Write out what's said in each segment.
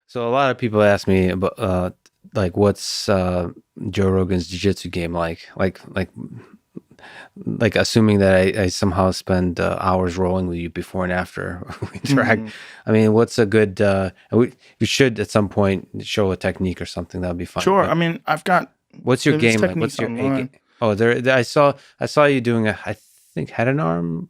So a lot of people ask me about like what's Joe Rogan's jiu-jitsu game like assuming that I somehow spend hours rolling with you before and after we interact. I mean, what's a good we should at some point show a technique or something. That would be fun. Sure. But I mean, I've got what's your there's game like? techniques What's your A online. game? Oh, there I saw you doing I think head and arm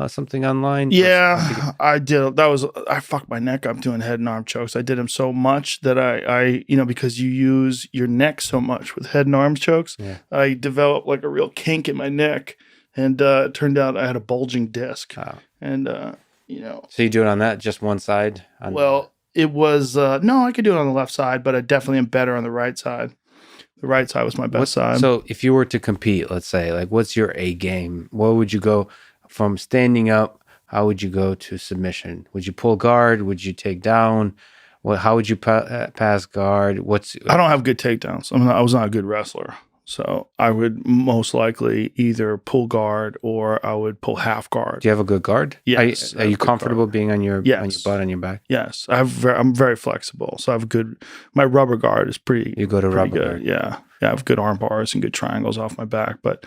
something online. Yeah, I did. I fucked my neck up doing head and arm chokes. I did them so much that I because you use your neck so much with head and arm chokes, Yeah. I developed like a real kink in my neck, and it turned out I had a bulging disc. Oh. And So you do it on that just one side? well, it was no, I could do it on the left side, but I definitely am better on the right side. The right side was my best side. So if you were to compete, let's say, like, what's your A game? What would you go from standing up? How would you go to submission? Would you pull guard? Would you take down? How would you pass guard? I don't have good takedowns. I was not a good wrestler. So I would most likely either pull guard or I would pull half guard. Do you have a good guard? Yes. Are you comfortable being on your butt, on your back? Yes. I'm very flexible. So I have my rubber guard is pretty You go to rubber good. guard. Yeah. I have good arm bars and good triangles off my back. But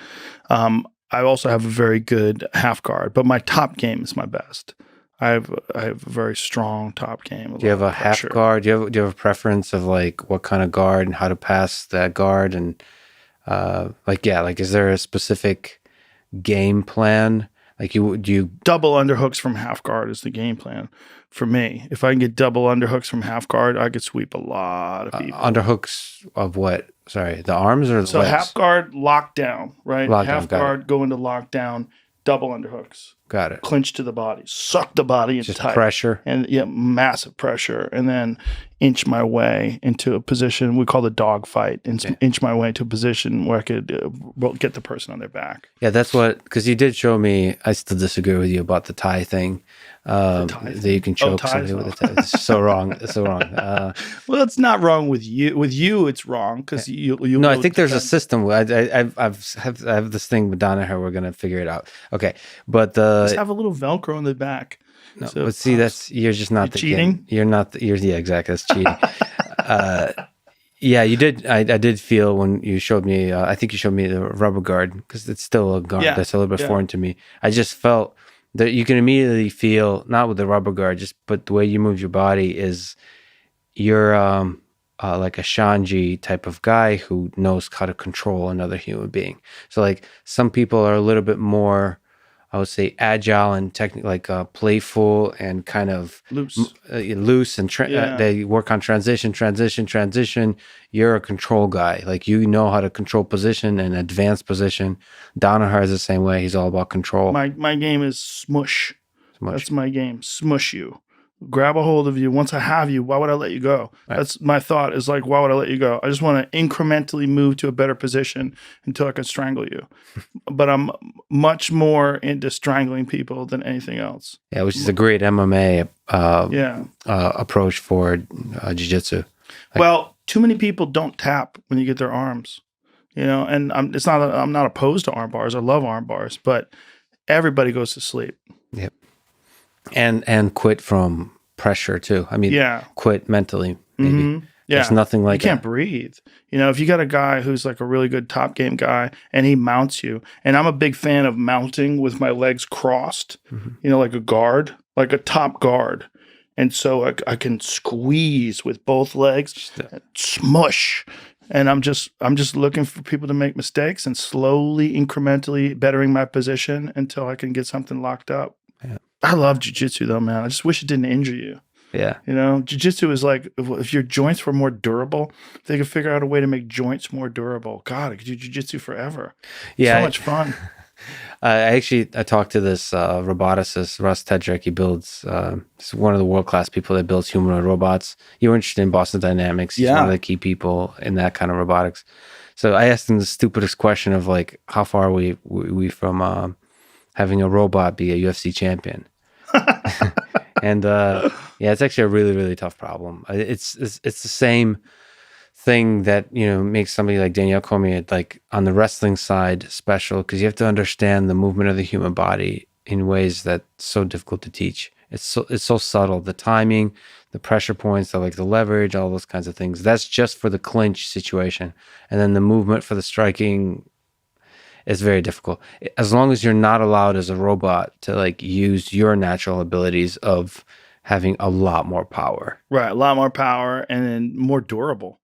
I also have a very good half guard. But my top game is my best. I have a very strong top game. Do you have a half guard? Do you have a preference of like what kind of guard and how to pass that guard and is there a specific game plan? Like do you double underhooks from half guard is the game plan for me. If I can get double underhooks from half guard, I could sweep a lot of people. Underhooks of what? Sorry, the arms or the legs? Half guard, lockdown, right? Half guard, go into lockdown, double underhooks. Got it. Clinch to the body, suck the body in Just tight. Pressure. And massive pressure. And then inch my way into a position we call the dog fight. Inch my way to a position where I could get the person on their back. Yeah, that's because you did show me, I still disagree with you about the tie thing. That you can choke somebody with a tie. It's so wrong. It's so wrong. Well, it's not wrong with you. With you, it's wrong because you. No, I think there's a system. I have this thing with Donna here. We're gonna figure it out. Okay, but just have a little Velcro in the back. No, so but see, you're just not cheating. You're not. Yeah, exactly. That's cheating. Yeah, you did. I did feel when you showed me. I think you showed me the rubber guard because it's still a guard that's a little bit foreign to me. I just felt that you can immediately feel, not with the rubber guard, but the way you move your body is you're like a Shanji type of guy who knows how to control another human being. So like some people are a little bit more, I would say, agile and playful and kind of loose and they work on transition. You're a control guy. Like you know how to control position and advanced position. Danaher is the same way. He's all about control. My game is smush. That's my game. Smush you. Grab a hold of you. Once I have you, why would I let you go? Right. That's my thought is like, why would I let you go? I just want to incrementally move to a better position until I can strangle you. But I'm much more into strangling people than anything else. Yeah, which is a great MMA approach for jiu-jitsu. Well, too many people don't tap when you get their arms, and I'm not opposed to arm bars. I love arm bars, but everybody goes to sleep. Yep. And quit from pressure too. I mean, quit mentally, maybe. Mm-hmm. Yeah. There's nothing like you can't breathe. If you got a guy who's like a really good top game guy and he mounts you, and I'm a big fan of mounting with my legs crossed, like a guard, like a top guard. And so I can squeeze with both legs, smush. And I'm just looking for people to make mistakes and slowly, incrementally bettering my position until I can get something locked up. Yeah. I love jiu-jitsu though, man. I just wish it didn't injure you. Yeah. Jiu-jitsu is like, if your joints were more durable, if they could figure out a way to make joints more durable. God, I could do jiu-jitsu forever. Yeah. So much fun. I talked to this roboticist, Russ Tedrick. He builds, he's one of the world-class people that builds humanoid robots. You were interested in Boston Dynamics. He's one of the key people in that kind of robotics. So I asked him the stupidest question of like, how far are we from having a robot be a UFC champion? And it's actually a really, really tough problem. It's the same thing that makes somebody like Danielle Cormier, like on the wrestling side, special, because you have to understand the movement of the human body in ways that's so difficult to teach. It's so subtle. The timing, the pressure points, the leverage, all those kinds of things. That's just for the clinch situation. And then the movement for the striking is very difficult. As long as you're not allowed as a robot to use your natural abilities of having a lot more power. Right, a lot more power and then more durable.